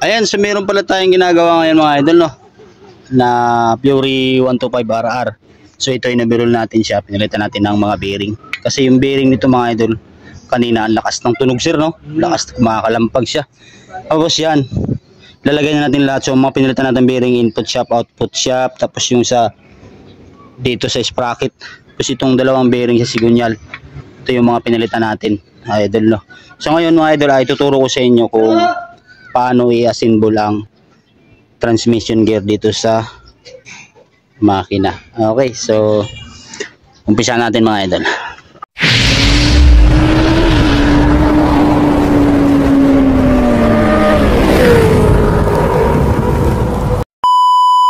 Ayan, so meron pala tayong ginagawa ngayon mga idol, no? Na Fury 125RR. So ito yung nabirol natin siya. Pinalitan natin ng mga bearing. Kasi yung bearing nito mga idol, kanina ang lakas ng tunog sir, no? Lakas, makakalampag siya. Tapos yan, lalagay na natin lahat. So mga pinalitan natin bearing, input shop, output shop. Tapos yung sa dito sa sprocket. Tapos itong dalawang bearing sa sigunyal. Ito yung mga pinalitan natin, idol, no? So ngayon mga idol, ay tuturo ko sa inyo kung paano i-assemble ang transmission gear dito sa makina. Okay, so umpisa natin mga idol.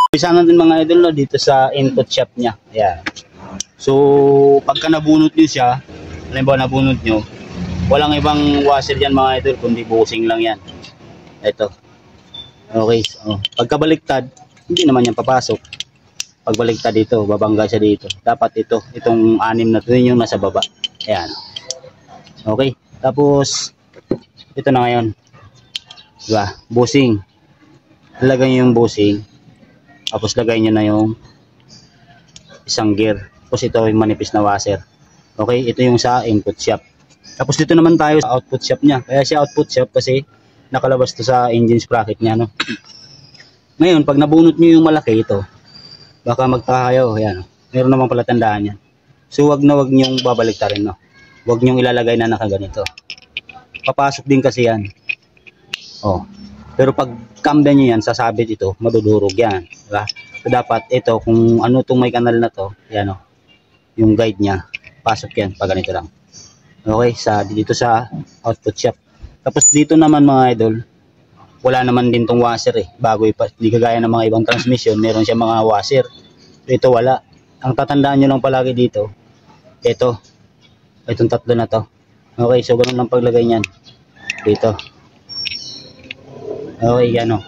Umpisa natin mga idol, no, dito sa input shop niya. Ayan. So pagka nabunot niyo siya, halimbawa nabunot nyo, walang ibang washer dyan mga idol, kundi bushing lang yan. Ito. Okay, so pagkabaliktad, hindi naman yan papasok. Pagbaliktad dito, babangga siya dito. Dapat itong anim na ito yung nasa baba. Ayan. Okay, tapos ito na ngayon. Diba? Bushing. Lagay nyo yung bushing. Tapos lagay nyo na yung isang gear. Tapos ito yung manipis na washer. Okay, ito yung sa input shop. Tapos dito naman tayo sa output shop niya. Kaya siya output shop kasi nakalabas to sa engine sprocket niya, no? Ngayon, pag nabunot nyo yung malaki ito, baka magtahayo, ayan. Meron naman pala tandaan yan. So wag na wag nyong babaliktarin, no? Wag nyong ilalagay na nakaganito. Papasok din kasi yan. Oh. Pero pag camden nyo yan, sasabit ito, madudurog yan, diba? So dapat ito, kung ano itong may kanal na to, yan, oh, yung guide niya, pasok yan, pag ganito lang. Okay, dito sa output shop. Tapos dito naman mga idol, wala naman din tong washer bago hindi kagaya ng mga ibang transmission, meron siya mga washer. Ito wala. Ang tatandaan nyo lang palagi dito, itong tatlo na to. Okay, so ganun lang paglagay niyan. Dito. Okay, yan o.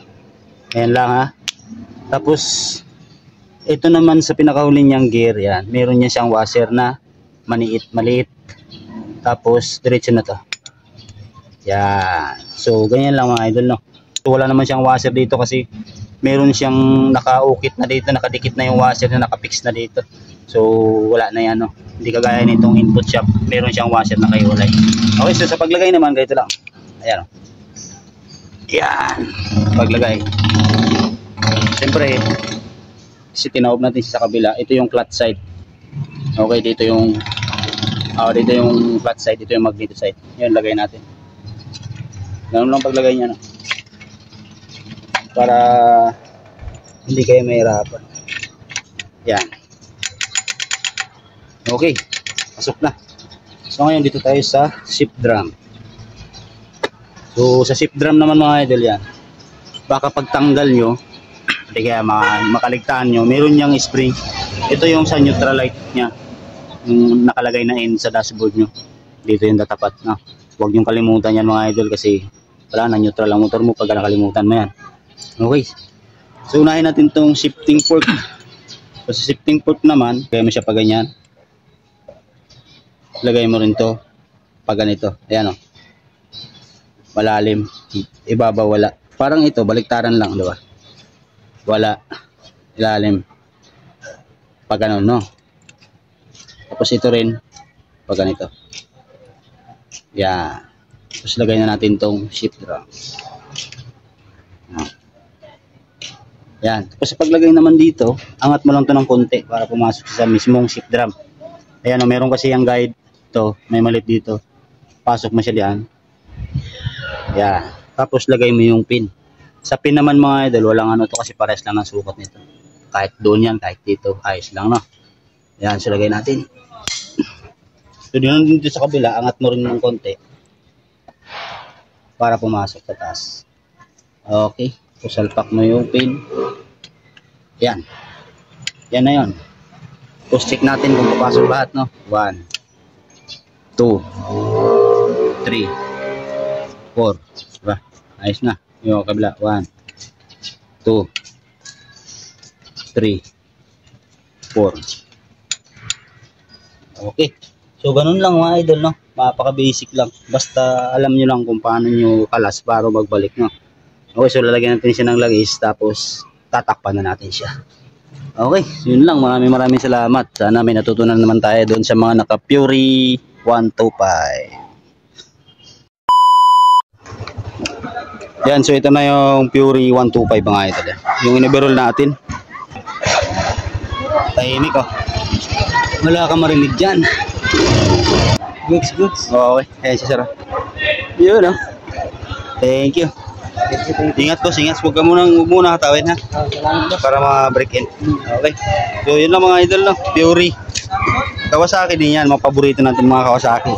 Ayan lang ha. Tapos, ito naman sa pinakahuli niyang gear, yan. Meron niya siyang washer na maliit. Tapos, diretso na to. Yan. So, ganyan lang mga idol, no? So, wala naman siyang washer dito kasi meron siyang nakaukit na dito, nakadikit na yung washer na nakapix na dito. So, wala na yan, no? Hindi kagaya nitong input shop. Meron siyang washer na kaiwalay. Okay, so sa paglagay naman, ganito lang. Ayan, no? Yan. Paglagay. Siyempre, kasi tinaob natin sa kabila. Ito yung clutch side. Okay, dito yung clutch side, dito yung magneto side. Yan, lagay natin. Ganun lang paglagay niya, no? Para hindi kayo mahirapan. Yan. Okay. Pasok na. So ngayon dito tayo sa shift drum. So sa shift drum naman mga idol yan. Baka pagtanggal nyo, hindi kaya makaligtaan nyo, meron niyang spring. Ito yung sa neutral light niya. Yung nakalagay na N sa dashboard nyo. Dito yung tatapat, no? Huwag niyong kalimutan yan mga idol kasi wala na, neutral ang motor mo pag nakalimutan mo yan. Okay. So unahin natin tong shifting fork. So sa shifting fork naman, kaya mo siya pa ganyan. Lagay mo rin to pag ganito. Ayan o. Malalim. Ibaba wala. Parang ito, baliktaran lang, di ba? Wala. Ilalim. Pag ganun, no? Tapos ito rin pag ganito. Yan. Tapos lagay na natin tong shift drum. Yan. Tapos sa paglagay naman dito, angat mo lang to ng konti para pumasok sa mismong shift drum. Ayan o, meron kasi yung guide. Ito, may malit dito. Pasok mo siya diyan. Yan. Tapos lagay mo yung pin. Sa pin naman mga idol, walang ano to kasi pares lang ng sukat nito. Kahit doon yan, kahit dito, ayos lang, no? Yan, so lagay natin. So dito sa kabila, angat mo rin ng konti para pumasok sa taas. Okay. So salpak mo yung pin. Yan. Yan na yun. Tapos check natin kung papasok lahat, no? 1, 2, 3, 4. Diba? Ayos na. Yung kabila. 1, 2, 3, 4. Okay. So ganun lang mga idol, no? Mapaka basic lang. Basta alam nyo lang kung paano nyo kalas para magbalik, no? Okay, so lalagyan natin siya ng langis, tapos tatakpan na natin siya. Okay, yun lang. Maraming salamat. Sana may natutunan naman tayo doon sa mga naka-Fury 125. Yan, so ito na yung Fury 125 mga idol. Yung iniberol natin. Tahimik oh. Wala ka marinig dyan. Goods. Okay, ayan siya sir. Yun oh. Thank you. Ingat ko, ingat. Huwag muna hatawin ha. Salamat boss. Para ma-break in. Okay. So yun lang mga idol no. Fury. Kawasaki din yan. Mga paborito natin mga Kawasaki.